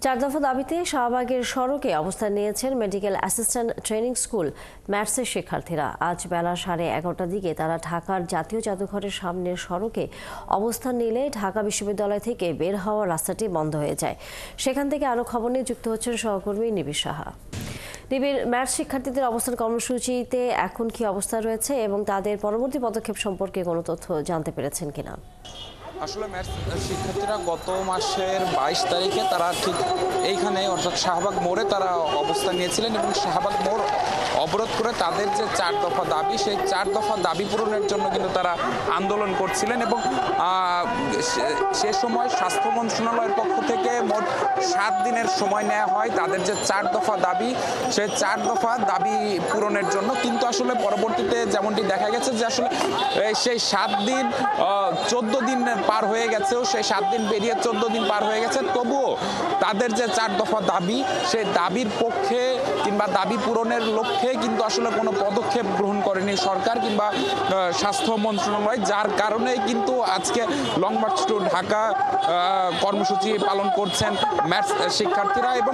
চার দফা দাবিতে শাহবাগের সড়কে অবস্থান নিয়েছেন মেডিকেল অ্যাসিস্ট্যান্ট ট্রেনিং স্কুল ম্যাটসের শিক্ষার্থীরা। আজ বেলা 11:30টার দিকে তারা ঢাকার জাতীয় জাদুঘরের সামনের সড়কে অবস্থান নিলে ঢাকা বিশ্ববিদ্যালয় থেকে বের হওয়ার রাস্তাটি বন্ধ হয়ে যায়। সেখান থেকে আরও খবর নিয়ে যুক্ত হচ্ছেন সহকর্মী নিবিড় সাহা। নিবিড়, ম্যাটস শিক্ষার্থীদের অবস্থান কর্মসূচিতে এখন কি অবস্থা রয়েছে এবং তাদের পরবর্তী পদক্ষেপ সম্পর্কে কোনো তথ্য জানতে পেরেছেন কিনা? আসলে ম্যাথস শিক্ষার্থীরা গত মাসের 22 তারিখে তারা ঠিক এইখানে অর্থাৎ শাহবাগ মোড়ে তারা অবস্থান নিয়েছিলেন এবং শাহবাগ মোড় অবরোধ করে তাদের যে 4 দফা দাবি, সেই 4 দফা দাবি পূরণের জন্য কিন্তু তারা আন্দোলন করছিলেন এবং সে সময় স্বাস্থ্য মন্ত্রণালয়ের পক্ষ থেকে মোট 7 দিনের সময় নেওয়া হয় তাদের যে 4 দফা দাবি, সেই 4 দফা দাবি পূরণের জন্য। কিন্তু আসলে পরবর্তীতে যেমনটি দেখা গেছে যে আসলে সেই 7 দিন 14 দিন পার হয়ে গেছেও, সেই 7 দিন পেরিয়ে 14 দিন পার হয়ে গেছে, তবুও তাদের যে 4 দফা দাবি, সেই দাবির পক্ষে কিংবা দাবি পূরণের লক্ষ্যে কিন্তু আসলে কোনো পদক্ষেপ গ্রহণ করেনি সরকার কিংবা স্বাস্থ্য মন্ত্রণালয়, যার কারণে কিন্তু আজকে লং মার্চ টু ঢাকা কর্মসূচি পালন করছেন ম্যাথস শিক্ষার্থীরা। এবং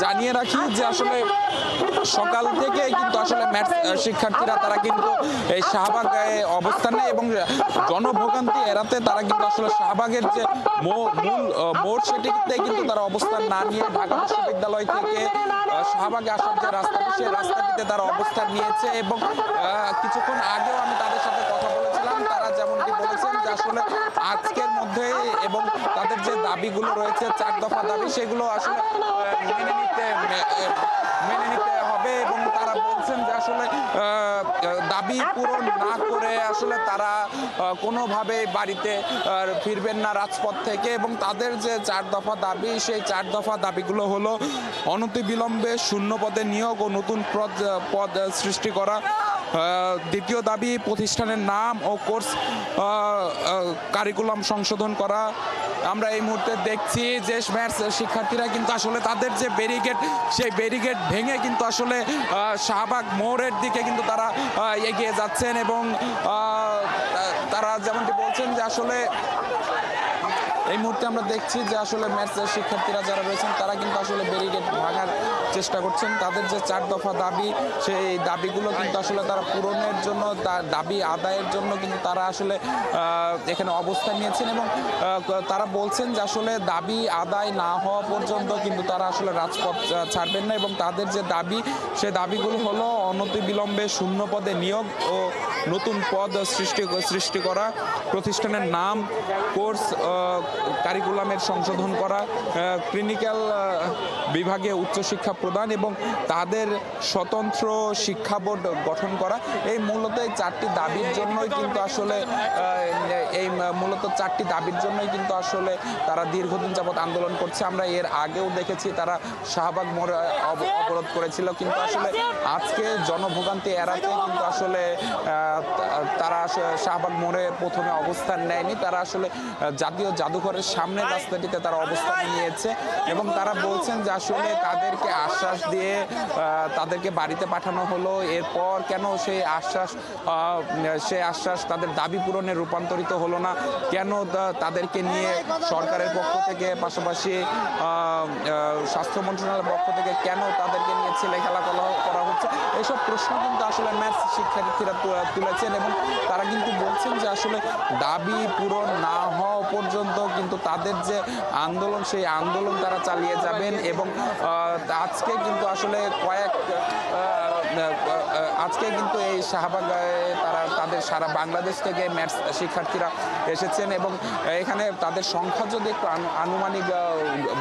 জানিয়ে রাখি যে আসলে সকাল থেকে কিন্তু আসলে ম্যাথস শিক্ষার্থীরা তারা কিন্তু এই শাহবাগে অবস্থানে এবং জনভোগান্তি এড়াতে তারা কিন্তু আসলে শাহবাগের যে মূল মোড় সেটিতে কিন্তু তারা অবস্থান না নিয়ে ঢাকা বিশ্ববিদ্যালয় থেকে শাহবাগে আসার যে রাস্তাটি, সেই রাস্তাটিতে তারা অবস্থান নিয়েছে। এবং কিছুক্ষণ আগেও আমি তাদের সাথে কথা বলেছিলাম, তারা যেমনটি বলেছেন যে আসলে আজকের মধ্যে এবং তাদের যে দাবিগুলো রয়েছে 4 দফা দাবি, সেগুলো আসলে মেনে নিতে হবে। এবং তারা বলছেন যে আসলে দাবি পূরণ না করে আসলে তারা কোনোভাবে বাড়িতে ফিরবেন না রাজপথ থেকে। এবং তাদের যে 4 দফা দাবি, সেই 4 দফা দাবিগুলো হলো অনতিবিলম্বে শূন্য পদে নিয়োগ ও নতুন পদ সৃষ্টি করা। দ্বিতীয় দাবি প্রতিষ্ঠানের নাম ও কোর্স কারিকুলাম সংশোধন করা। আমরা এই মুহূর্তে দেখছি যে ম্যাথস শিক্ষার্থীরা কিন্তু আসলে তাদের যে ব্যারিকেড, সেই ব্যারিকেড ভেঙে কিন্তু আসলে শাহবাগ মোড়ের দিকে কিন্তু তারা এগিয়ে যাচ্ছেন। এবং তারা যেমনটি বলছেন যে আসলে এই মুহূর্তে আমরা দেখছি যে আসলে ম্যাথসের শিক্ষার্থীরা যারা রয়েছেন তারা কিন্তু আসলে ব্যারিকেড ভাঙার চেষ্টা করছেন। তাদের যে 4 দফা দাবি, সেই দাবিগুলো কিন্তু আসলে তারা পূরণের জন্য, তার দাবি আদায়ের জন্য কিন্তু তারা আসলে এখানে অবস্থান নিয়েছেন। এবং তারা বলছেন যে আসলে দাবি আদায় না হওয়া পর্যন্ত কিন্তু তারা আসলে রাজপথ ছাড়বেন না। এবং তাদের যে দাবি, সেই দাবিগুলো হলো অনতিবিলম্বে শূন্য পদে নিয়োগ ও নতুন পদ সৃষ্টি করা, প্রতিষ্ঠানের নাম, কোর্স কারিকুলামের সংশোধন করা, ক্লিনিক্যাল বিভাগে উচ্চশিক্ষা প্রদান এবং তাদের স্বতন্ত্র শিক্ষা বোর্ড গঠন করা। এই মূলত এই 4টি দাবির জন্যই কিন্তু আসলে মূলত 4টি দাবির জন্যই কিন্তু আসলে তারা দীর্ঘদিন যাবৎ আন্দোলন করছে। আমরা এর আগেও দেখেছি তারা শাহবাগ মোড়ে অবরোধ করেছিল, কিন্তু আসলে আজকে জনভোগান্তি এড়াতে কিন্তু আসলে তারা শাহবাগ মোড়ে প্রথমে অবস্থান নেয়নি, তারা আসলে জাতীয় জাদুঘরের সামনের রাস্তাটিতে তারা অবস্থান নিয়েছে। এবং তারা বলছেন যে আসলে তাদেরকে আশ্বাস দিয়ে তাদেরকে বাড়িতে পাঠানো হলো, এরপর কেন সেই আশ্বাস তাদের দাবি পূরণে রূপান্তরিত হলো না, কেন তাদেরকে নিয়ে সরকারের পক্ষ থেকে, পাশাপাশি স্বাস্থ্য মন্ত্রণালয়ের পক্ষ থেকে কেন তাদেরকে নিয়ে ছেলে খেলা করা হচ্ছে, এইসব প্রশ্ন কিন্তু আসলে ম্যাথস শিক্ষার্থীরা তুলেছেন। এবং তারা কিন্তু বলছেন যে আসলে দাবি পূরণ না হওয়া পর্যন্ত কিন্তু তাদের যে আন্দোলন, সেই আন্দোলন তারা চালিয়ে যাবেন। এবং আজকে কিন্তু আসলে আজকে কিন্তু এই শাহবাগে তাদের সারা বাংলাদেশ থেকে ম্যাথস শিক্ষার্থীরা এসেছেন। এবং এখানে তাদের সংখ্যা যদি একটু আনুমানিক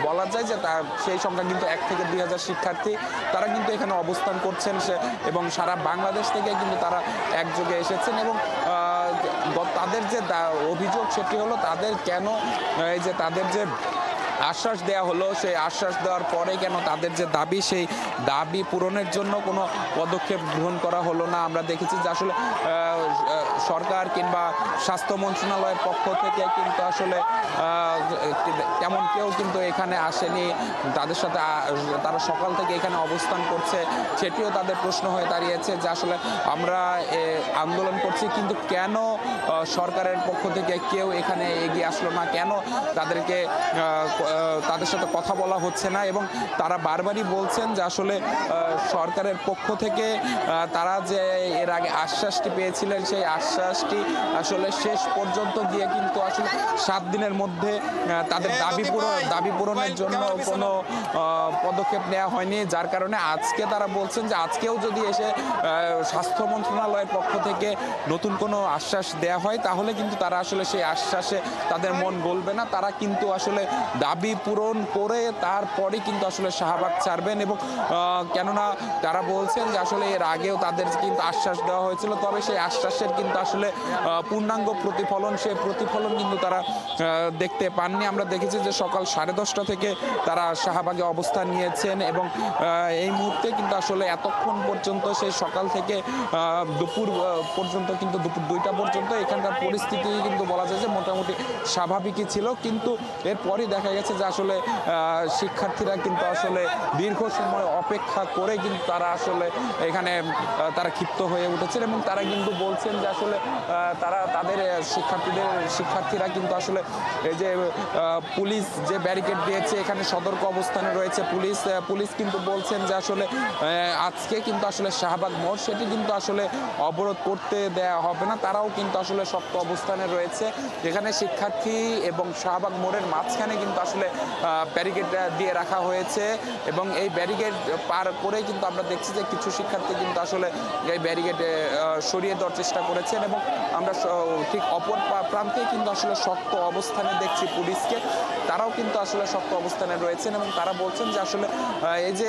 বলা যায় যে সেই সংখ্যা কিন্তু 1 থেকে 2,000 শিক্ষার্থী তারা কিন্তু এখানে অবস্থান করছেন। এবং সারা বাংলাদেশ থেকে কিন্তু তারা একযোগে এসেছেন। এবং তাদের যে অভিযোগ, সেটি হলো তাদের কেন এই যে তাদের যে আশ্বাস দেওয়া হলো, সেই আশ্বাস দেওয়ার পরে কেন তাদের যে দাবি, সেই দাবি পূরণের জন্য কোনো পদক্ষেপ গ্রহণ করা হলো না। আমরা দেখেছি যে আসলে সরকার কিংবা স্বাস্থ্য মন্ত্রণালয়ের পক্ষ থেকে কিন্তু আসলে তেমন কেউ কিন্তু এখানে আসেনি, তাদের সাথে তারা সকাল থেকে এখানে অবস্থান করছে, সেটিও তাদের প্রশ্ন হয়ে দাঁড়িয়েছে যে আসলে আমরা আন্দোলন করছি কিন্তু কেন সরকারের পক্ষ থেকে কেউ এখানে এগিয়ে আসলো না, কেন তাদেরকে তাদের সাথে কথা বলা হচ্ছে না। এবং তারা বারবারই বলছেন যে আসলে সরকারের পক্ষ থেকে তারা যে এর আগে আশ্বাসটি পেয়েছিলেন সেই আশ্বাসটি আসলে শেষ পর্যন্ত গিয়ে কিন্তু আসলে 7 দিনের মধ্যে তাদের দাবি পূরণের জন্য কোনো পদক্ষেপ নেওয়া হয়নি, যার কারণে আজকে তারা বলছেন যে আজকেও যদি এসে স্বাস্থ্য মন্ত্রণালয়ের পক্ষ থেকে নতুন কোনো আশ্বাস দেয়া হয় তাহলে কিন্তু তারা আসলে সেই আশ্বাসে তাদের মন গলবে না। তারা কিন্তু আসলে দাবি পূরণ করে তারপরে কিন্তু আসলে শাহবাগ ছাড়বেন। এবং কেননা তারা বলছেন যে আসলে এর আগেও তাদের কিন্তু আশ্বাস দেওয়া হয়েছিল, তবে সেই আশ্বাসের কিন্তু আসলে পূর্ণাঙ্গ প্রতিফলন, সেই প্রতিফলন কিন্তু তারা দেখতে পাননি। আমরা দেখেছি যে সকাল 10:30 থেকে তারা শাহবাগে অবস্থান নিয়েছেন এবং এই মুহূর্তে কিন্তু আসলে এতক্ষণ পর্যন্ত সেই সকাল থেকে দুপুর পর্যন্ত, কিন্তু দুপুর 2টা পর্যন্ত এখানকার পরিস্থিতি কিন্তু বলা যায় যে মোটামুটি স্বাভাবিকই ছিল। কিন্তু এরপরই দেখা গেছে যে আসলে শিক্ষার্থীরা কিন্তু আসলে দীর্ঘ সময় অপেক্ষা করে কিন্তু তারা আসলে এখানে তারা ক্ষিপ্ত হয়ে উঠেছেন এবং তারা কিন্তু বলছেন যে আসলে তারা তাদের শিক্ষার্থীরা কিন্তু আসলে এই যে পুলিশ যে ব্যারিকেড দিয়েছে এখানে সতর্ক অবস্থানে রয়েছে পুলিশ কিন্তু বলছেন যে আসলে আজকে কিন্তু আসলে শাহবাগ মোড় সেটি কিন্তু আসলে অবরোধ করতে দেয়া হবে না। তারাও কিন্তু আসলে শক্ত অবস্থানে রয়েছে। এখানে শিক্ষার্থী এবং শাহবাগ মোড়ের মাঝখানে কিন্তু আসলে ব্যারিকেড দিয়ে রাখা হয়েছে এবং এই ব্যারিকেড পার করে কিন্তু আমরা দেখছি যে কিছু শিক্ষার্থী কিন্তু আসলে এই ব্যারিকেড সরিয়ে দেওয়ার চেষ্টা করেছেন এবং আমরা ঠিক অপর প্রান্তে কিন্তু আসলে শক্ত অবস্থানে দেখছি পুলিশকে, তারাও কিন্তু আসলে শক্ত অবস্থানে রয়েছেন এবং তারা বলছেন যে আসলে এই যে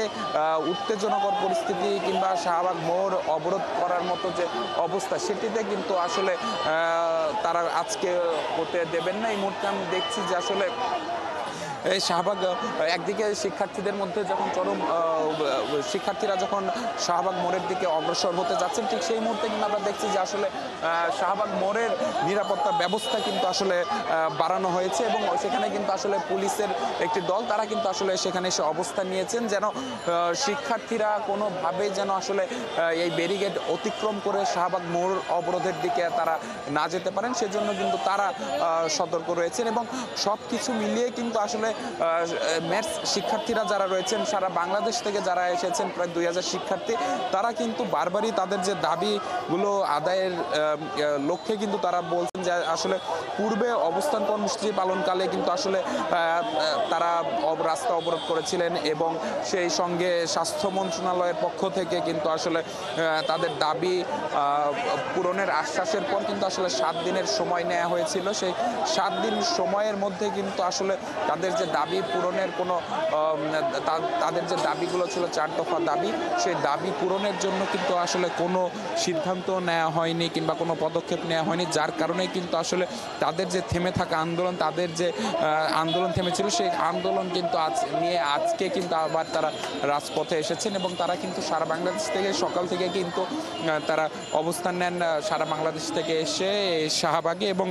উত্তেজনাকর পরিস্থিতি কিংবা শাহবাগ মোড় অবরোধ করার মতো যে অবস্থা সেটিতে কিন্তু আসলে তারা আজকে হতে দেবেন না। এই মুহূর্তে আমি দেখছি যে আসলে এই শাহবাগ একদিকে শিক্ষার্থীদের মধ্যে যখন শিক্ষার্থীরা যখন শাহবাগ মোড়ের দিকে অগ্রসর হতে যাচ্ছেন ঠিক সেই মুহূর্তে কিন্তু আমরা দেখছি যে আসলে শাহবাগ মোড়ের নিরাপত্তা ব্যবস্থা কিন্তু আসলে বাড়ানো হয়েছে এবং সেখানে কিন্তু আসলে পুলিশের একটি দল তারা কিন্তু আসলে সেখানে এসে অবস্থান নিয়েছেন যেন শিক্ষার্থীরা কোনোভাবেই যেন আসলে এই ব্যারিকেড অতিক্রম করে শাহবাগ মোড় অবরোধের দিকে তারা না যেতে পারেন সেজন্য কিন্তু তারা সতর্ক রয়েছেন। এবং সব কিছু মিলিয়ে কিন্তু আসলে ম্যাথস শিক্ষার্থীরা যারা রয়েছেন সারা বাংলাদেশ থেকে যারা এসেছেন প্রায় 2000 শিক্ষার্থী, তারা কিন্তু বারবারই তাদের যে দাবিগুলো আদায়ের লক্ষ্যে কিন্তু তারা বলছেন যে আসলে পূর্বে অবস্থান কর্মসূচি পালনকালে কিন্তু আসলে তারা রাস্তা অবরোধ করেছিলেন এবং সেই সঙ্গে স্বাস্থ্য মন্ত্রণালয়ের পক্ষ থেকে কিন্তু আসলে তাদের দাবি পূরণের আশ্বাসের পর কিন্তু আসলে 7 দিনের সময় নেওয়া হয়েছিল। সেই 7 দিন সময়ের মধ্যে কিন্তু আসলে তাদের যে দাবি পূরণের কোনো তাদের যে দাবিগুলো ছিল 4 দফা দাবি, সেই দাবি পূরণের জন্য কিন্তু আসলে কোনো সিদ্ধান্ত নেওয়া হয়নি কিংবা কোনো পদক্ষেপ নেওয়া হয়নি, যার কারণে কিন্তু আসলে তাদের যে থেমে থাকা আন্দোলন, তাদের যে আন্দোলন থেমেছিল সেই আন্দোলন কিন্তু আজকে কিন্তু আবার তারা রাজপথে এসেছেন এবং তারা কিন্তু সারা বাংলাদেশ থেকে সকাল থেকে কিন্তু তারা অবস্থান নেন সারা বাংলাদেশ থেকে এসে শাহবাগে। এবং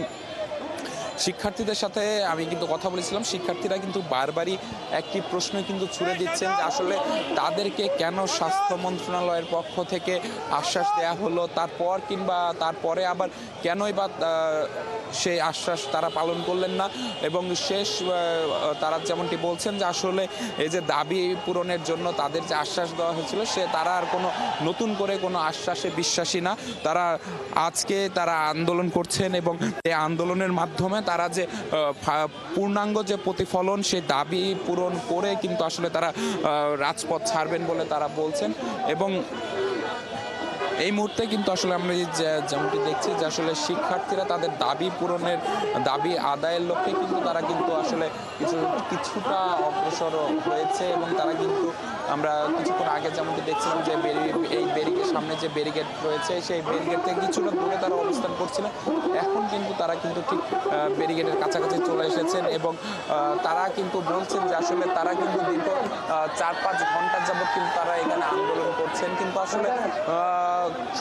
শিক্ষার্থীদের সাথে আমি কিন্তু কথা বলেছিলাম, শিক্ষার্থীরা কিন্তু বারবারই একটি প্রশ্ন কিন্তু ছুড়ে দিচ্ছেন যে আসলে তাদেরকে কেন স্বাস্থ্য মন্ত্রণালয়ের পক্ষ থেকে আশ্বাস দেয়া হলো তারপর কিংবা তারপরে আবার কেনই বা সেই আশ্বাস তারা পালন করলেন না। এবং শেষ তারা যেমনটি বলছেন যে আসলে এই যে দাবি পূরণের জন্য তাদের যে আশ্বাস দেওয়া হয়েছিল তারা আর কোনো নতুন করে কোনো আশ্বাসে বিশ্বাসী না। তারা আজকে তারা আন্দোলন করছেন এবং এই আন্দোলনের মাধ্যমে তারা যে পূর্ণাঙ্গ যে প্রতিফলন সেই দাবি পূরণ করে কিন্তু আসলে তারা রাজপথ ছাড়বেন বলে তারা বলছেন। এবং এই মুহূর্তে কিন্তু আসলে আমরা যেমনটি দেখছি যে আসলে শিক্ষার্থীরা তাদের দাবি পূরণের দাবি আদায়ের লক্ষ্যে কিন্তু তারা কিন্তু আসলে কিছুটা অগ্রসর হয়েছে এবং তারা কিন্তু আমরা কিছুক্ষণ আগে যেমনটি দেখছিলাম যে এই ব্যারিকেড সামনে যে ব্যারিকেড রয়েছে সেই ব্যারিকেড থেকে কিছুটা দূরে তারা অবস্থান করছিলেন, এখন কিন্তু তারা কিন্তু ঠিক ব্যারিকেডের কাছাকাছি চলে এসেছেন এবং তারা কিন্তু বলছেন যে আসলে তারা কিন্তু দীর্ঘ 4-5 ঘন্টা যাবত কিন্তু তারা এখানে আন্দোলন করছেন, কিন্তু আসলে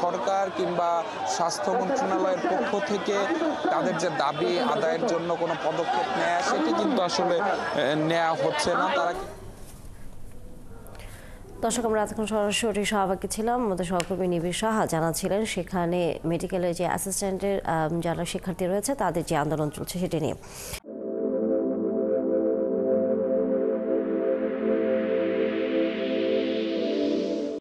সরকার কিংবা স্বাস্থ্য মন্ত্রণালয়ের পক্ষ থেকে তাদের যে দাবি আদায়ের জন্য কোনো পদক্ষেপ নেওয়া সেটি কিন্তু আসলে নেওয়া হচ্ছে না। তারা দর্শক, আমরা এতক্ষণ সরাসরি শাহবাগে ছিলাম। আমাদের সহকর্মী নিবিড় সাহা জানাচ্ছিলেন সেখানে মেডিকেলের যে অ্যাসিস্ট্যান্টের যারা শিক্ষার্থী রয়েছে তাদের যে আন্দোলন চলছে সেটা নিয়ে।